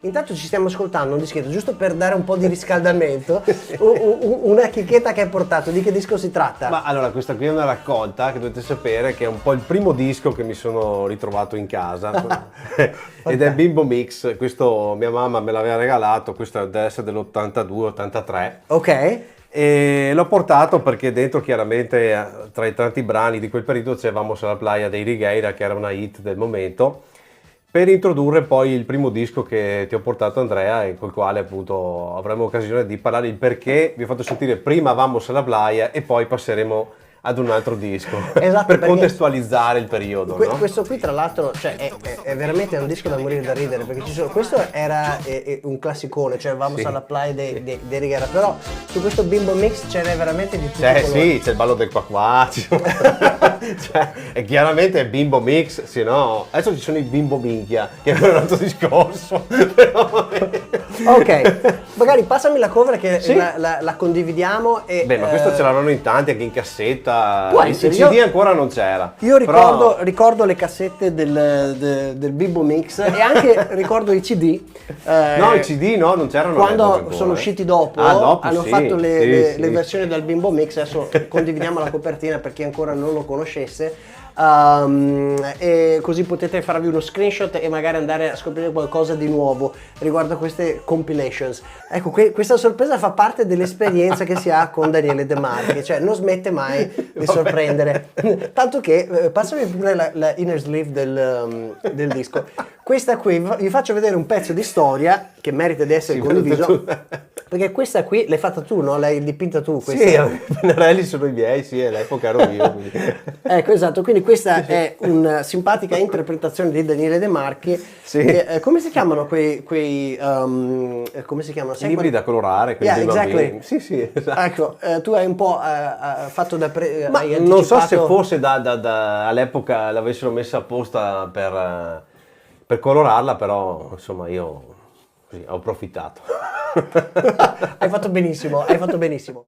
Intanto ci stiamo ascoltando un dischetto, giusto per dare un po' di riscaldamento, una chicchetta che hai portato. Di che disco si tratta? Ma allora, questa qui è una raccolta che dovete sapere che è un po' il primo disco che mi sono ritrovato in casa ed è Bimbo Mix. Questo mia mamma me l'aveva regalato, questo deve essere dell'82-83. Ok. E l'ho portato perché dentro chiaramente tra i tanti brani di quel periodo c'è Vamos a la playa dei Righeira, che era una hit del momento, per introdurre poi il primo disco che ti ho portato, Andrea, e col quale appunto avremo occasione di parlare il perché. Vi ho fatto sentire prima Vamos a la playa e poi passeremo ad un altro disco, Esatto, per perché contestualizzare il periodo, no? Questo qui tra l'altro, cioè, è veramente un disco da morire da ridere, perché questo era un classicone, cioè Vamos Sì. alla playa dei Righeira, però su questo Bimbo Mix c'era veramente di tutti i colori. Sì, c'è il ballo del qua cioè, e chiaramente è Bimbo Mix, se no adesso ci sono i Bimbo Minchia, che è un altro discorso. Però... Ok, magari passami la cover che Sì. la condividiamo e... Beh, ma questo ce l'avevano in tanti, anche in cassetta. Può Il essere, CD ancora non c'era. Io Però- ricordo le cassette del Bimbo Mix e anche ricordo i CD. No, i CD no, non c'erano Quando all'epoca ancora, sono usciti dopo, Ah, dopo hanno sì, fatto le sì. versioni del Bimbo Mix. Adesso condividiamo la copertina per chi ancora non lo conoscesse. E così potete farvi uno screenshot e magari andare a scoprire qualcosa di nuovo riguardo a queste compilations. Ecco, questa sorpresa fa parte dell'esperienza che si ha con Daniele De Marchi, cioè non smette mai di sorprendere. Tanto che passami pure la inner sleeve del disco. Questa qui vi faccio vedere un pezzo di storia che merita di essere Sì, condiviso, perché questa qui l'hai fatta tu, no? L'hai dipinta tu questa. Sì, i pennarelli sono i miei, sì, all'epoca ero io. Quindi. Ecco, esatto, quindi questa è una simpatica interpretazione di Daniele De Marchi. Sì. Che, come si chiamano come si chiamano? I libri da colorare, quelli Yeah, dei bambini. exactly. Sì, sì, esatto. Ecco, tu hai un po' fatto da Ma hai non so se anticipato- fosse all'epoca l'avessero messa apposta per colorarla, però insomma io così, ho approfittato. Hai fatto benissimo, hai fatto benissimo.